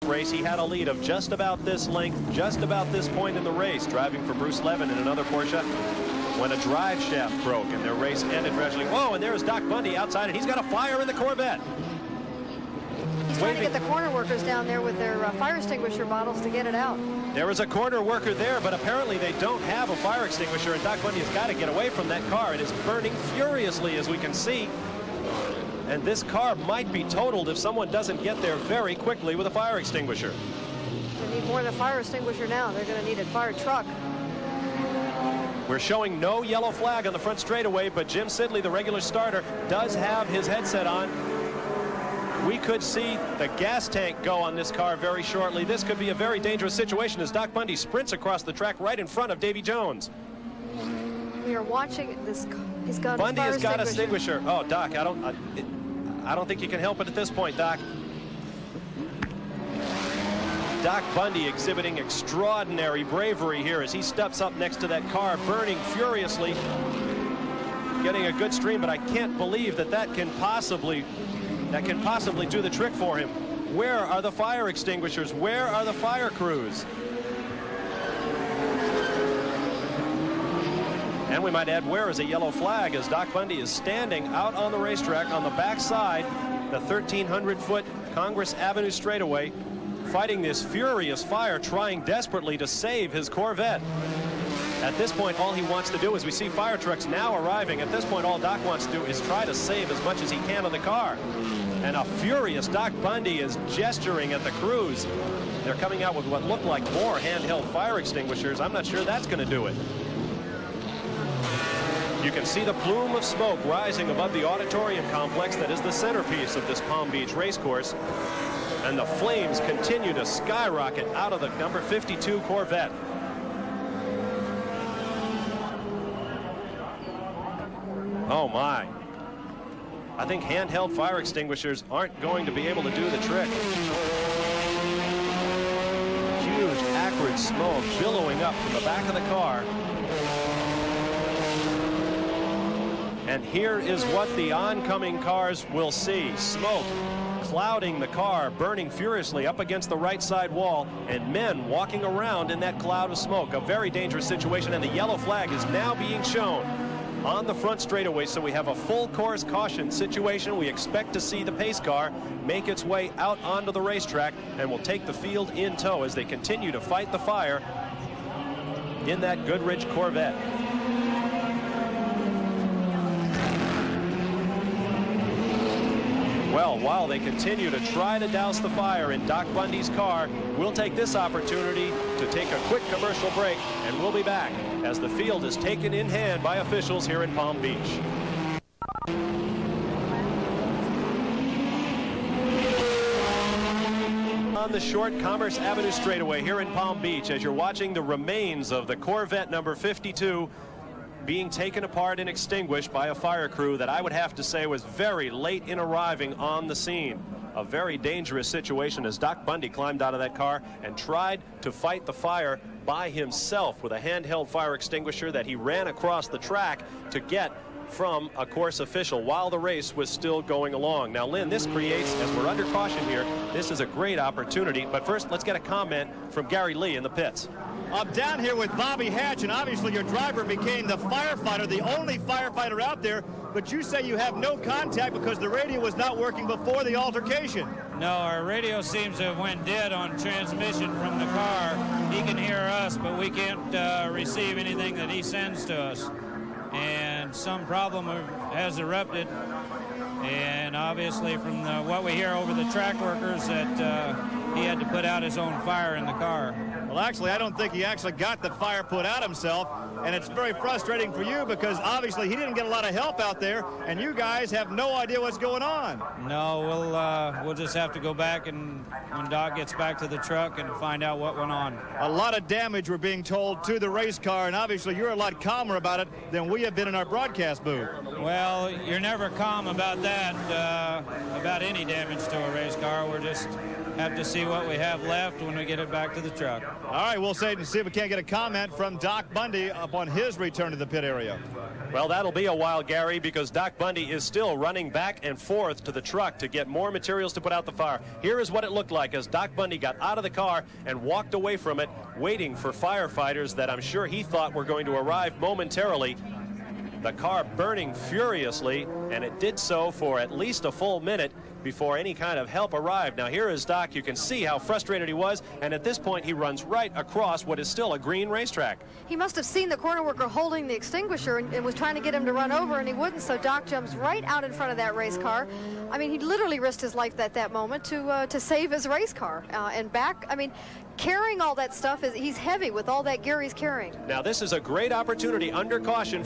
race. He had a lead of just about this length, just about this point in the race, driving for Bruce Levin in another Porsche, when a drive shaft broke and their race ended tragically. Whoa, and there's Doc Bundy outside, and he's got a fire in the Corvette. He's trying to get the corner workers down there with their fire extinguisher bottles to get it out. There was a corner worker there, but apparently they don't have a fire extinguisher, and Doc Bundy has got to get away from that car. It is burning furiously, as we can see. And this car might be totaled if someone doesn't get there very quickly with a fire extinguisher. They need more than a fire extinguisher now. They're going to need a fire truck. We're showing no yellow flag on the front straightaway, but Jim Sidley, the regular starter, does have his headset on. We could see the gas tank go on this car very shortly. This could be a very dangerous situation as Doc Bundy sprints across the track right in front of Davy Jones. We are watching this. He's got Bundy a fire has got a extinguisher. extinguisher. Oh, Doc, I don't think you can help it at this point, Doc. Doc Bundy exhibiting extraordinary bravery here as he steps up next to that car, burning furiously, getting a good stream, but I can't believe that that can possibly do the trick for him. Where are the fire extinguishers? Where are the fire crews? And we might add, where is a yellow flag as Doc Bundy is standing out on the racetrack on the backside, the 1,300-foot Congress Avenue straightaway, fighting this furious fire, trying desperately to save his Corvette. At this point, all he wants to do is, we see fire trucks now arriving. At this point, all Doc wants to do is try to save as much as he can of the car. And a furious Doc Bundy is gesturing at the crews. They're coming out with what look like more handheld fire extinguishers. I'm not sure that's going to do it. You can see the plume of smoke rising above the auditorium complex that is the centerpiece of this Palm Beach racecourse. And the flames continue to skyrocket out of the number 52 Corvette. Oh my. I think handheld fire extinguishers aren't going to be able to do the trick. Huge acrid smoke billowing up from the back of the car. And here is what the oncoming cars will see. Smoke clouding the car, burning furiously up against the right side wall, and men walking around in that cloud of smoke. A very dangerous situation, and the yellow flag is now being shown on the front straightaway, so we have a full course caution situation. We expect to see the pace car make its way out onto the racetrack and will take the field in tow as they continue to fight the fire in that Goodrich Corvette. Well, while they continue to try to douse the fire in Doc Bundy's car, we'll take this opportunity to take a quick commercial break, and we'll be back as the field is taken in hand by officials here in Palm Beach. On the short Commerce Avenue straightaway here in Palm Beach, as you're watching the remains of the Corvette number 52 being taken apart and extinguished by a fire crew that I would have to say was very late in arriving on the scene. A very dangerous situation as Doc Bundy climbed out of that car and tried to fight the fire by himself with a handheld fire extinguisher that he ran across the track to get from a course official while the race was still going along. Now, Lynn, this creates, as we're under caution here, this is a great opportunity. But first, let's get a comment from Gary Lee in the pits. I'm down here with Bobby Hatch, and obviously your driver became the firefighter, the only firefighter out there, but you say you have no contact because the radio was not working before the altercation. No, our radio seems to have went dead on transmission from the car. He can hear us, but we can't receive anything that he sends to us. And some problem has erupted, and obviously from what we hear over the track workers that he had to put out his own fire in the car. Well, actually, I don't think he actually got the fire put out himself, and it's very frustrating for you because obviously he didn't get a lot of help out there, and you guys have no idea what's going on. No, we'll just have to go back and when Doc gets back to the truck and find out what went on. A lot of damage, we're being told, to the race car, and obviously you're a lot calmer about it than we have been in our broadcast booth. Well, you're never calm about that, about any damage to a race car. We're just have to see what we have left when we get it back to the truck. All right, we'll see if we can't get a comment from Doc Bundy upon his return to the pit area. Well, that'll be a while, Gary, because Doc Bundy is still running back and forth to the truck to get more materials to put out the fire. Here is what it looked like as Doc Bundy got out of the car and walked away from it, waiting for firefighters that I'm sure he thought were going to arrive momentarily. The car burning furiously, and it did so for at least a full minute before any kind of help arrived. Now here is Doc. You can see how frustrated he was, and at this point he runs right across what is still a green racetrack. He must have seen the corner worker holding the extinguisher and was trying to get him to run over, and he wouldn't, so Doc jumps right out in front of that race car. I mean, he literally risked his life at that moment to save his race car. And back, I mean, carrying all that stuff, he's heavy with all that gear he's carrying. Now this is a great opportunity under caution